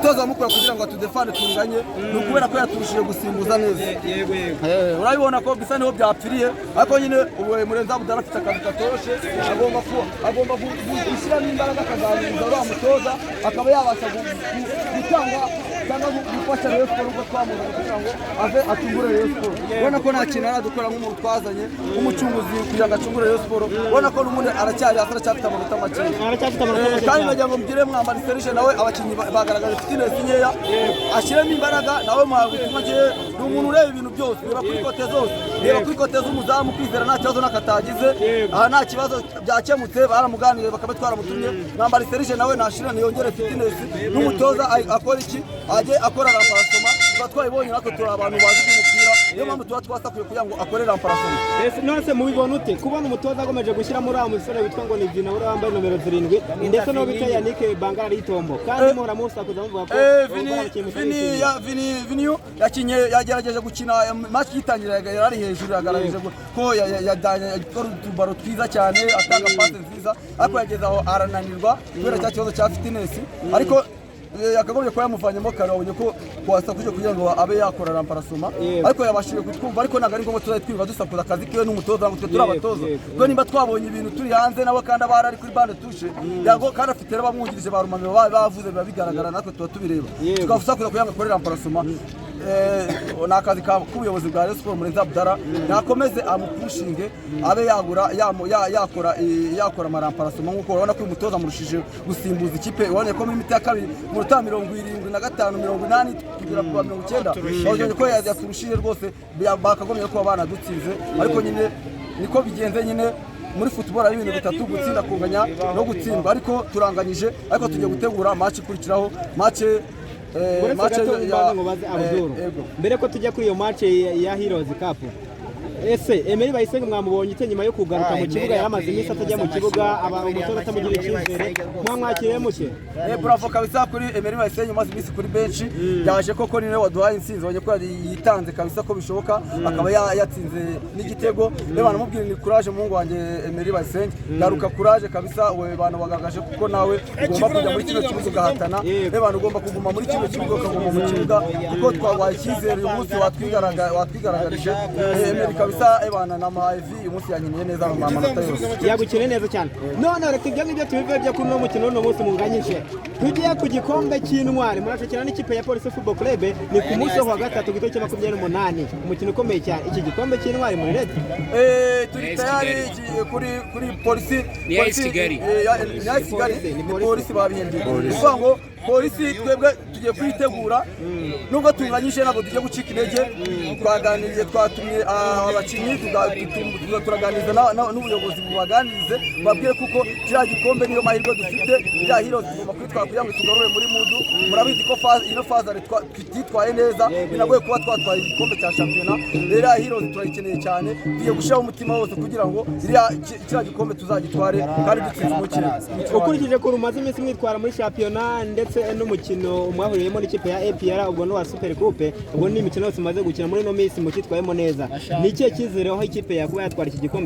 toza mukora kugira ngo atudefane tunganye nukubera ko yaturushije gusimbuza neza urabibona ko bisa niho byapfiriye ariko nyine ubu Murenza Abdallah afite akazi katoshe agomba gushyira imbaraga akaganiriza wa mutoza akaba yabasha gutanga cyangwa gufasha Rayon Sports uko twamuza kugira ngo ave atungure Rayon Sports ubona ko nta kintu aradukora nk'umuntu twazanye umucunguzi kugira ngo acungure Rayon Sports ubona ko n'umuntu aracyari aracyafite amanota make kandi nagira ngo mugire mwambara Serge nawe abakinnyi bagaragaje fitness nkeya ashyiremo imbaraga nawe mwagutuma gihe n'umuntu ureba ibintu byose reba kuri kote zose reba kuri kote z'umuzamu kwizera nta kibazo nakatagize aha nta kibazo byakemutse baramuganiriye bakabatwara mutumye mwambara Serge nawe nashirana yongere fitness n'umutoza akora iki aje akora ramparasoma twayibonye natwe turi abantu bazi umupira niyo mpamvu tuba twasakuye kugira ngo akore ramparasoma none mubibona ute kubona umutoza agomeje gushyira muri aya musore witwa ngo ni Vina uri wambaye nomero 7 ndetse no bita Yannick Bangara yitombo kandi muhora musakuza muvuga ko Vini yakinye yagerageje gukina match yitangira yari hejuru yagaragaje ko yadanye utubaro twiza cyane atanga passe nziza ariko yageze aho arananirwa kubera cya kibazo cya fitness ariko yakagombye ko yamuvanyemo kare wabonye ko wasakuje kugira ngo abe yakora ramparasoma ariko yabashije kutwumva ariko ntabwo ari ngombwa tuzayitwiba dusakuza akazi kiwe n'umutoza ngo turi abatoza kuko nimba twabonye ibintu turi hanze nawe kandi abari ari kuri bande tushe yago kandi afite bamwungirije barumamiro bavuze biba bigaragara natwe tuba tubireba tukavusakuza kugira ngo akore ramparasoma nakazi k'ubuyobozi bwa Rayon Sports Murenza Abdallah nakomeze amupushinge abe yakora amaramparasoma nkuko urabona ko umutoza murushije gusimbuza ikipe ubonye ko mu miti ya kabiri mu ruta 75 80 kugera ku 90 babonye ko yaturushije rwose bakagomye ko abana dutsinze ariko nyine niko bigenze nyine muri football ari ibintu bitatu gutsinda kunganya no gutsindwa ariko turanganyije ariko tugiye gutegura match ikurikiraho match mbere ko tujya kuri iyo match ya Heroes Cup ese Emery Bayisenge mwamubonye ite nyuma yo kugaruka mu kibuga yaramaze iminsi atajya mu kibuga umutoza atamugira icyizere mwamwakiriye muke bravo kabisa kuri Emery Bayisenge maze iminsi kuri bench yaje koko niwe waduhaye insinzi abonye ko yitanze kabisa ko bishoboka akaba yatsinze n'igitego reba namubwira ni courage mungu wanjye Emery Bayisenge garuka courage kabisa we bantu bagaragaje kuko nawe ugomba kujya muri kino kibuga ugahatana reba ugomba kuguma muri kino kibuga ukaguma mu kibuga kuko twabaye icyizere uyu munsi watwigaragarije Emery kabisa ebana na Mavi umunsi yanyiniye neza mu manota yose yagukine neza cyane none reka ibyo ngibyo tubivye kuri no mukino no munsi munganyije tugiye ku gikombe cy'intwari murashakira n'ikipe ya Police Football Club ni ku munsi wa gatatu gito cya 28 umukino ukomeye cyane iki gikombe cy'intwari muri red turi tayari kuri Police Kigali ni Police babihembye kuvuga ngo Police twebwe tugiye kwitegura nubwo tunganyije nabo tugiye gucika intege twaganiriye twatumye abakinnyi turaganiriza n'ubuyobozi bubaganirize babwire kuko kiriya gikombe niyo mahirwe dufite ya Heroes tugomba kwitwara kugira ngo tugarure muri mudu murabizi ko ino fazare twitwaye neza binagoye kuba twatwaye igikombe cya shampiyona rero Heroes turayikeneye cyane tugiye gushyiraho umutima wose kugira ngo kiriya gikombe tuzagitware kandi dutsinze umukino ukurikije ko rumaze iminsi mwitwara muri shampiyona ndetse n'umukino mwahuriyemo n'ikipe ya APR ubwo no wa Super Coupe ubwo ni imikino yose imaze gukina muri no minsi mukitwayemo neza ni ikihe cyizere aho ikipe yakuba yatwara iki gikombe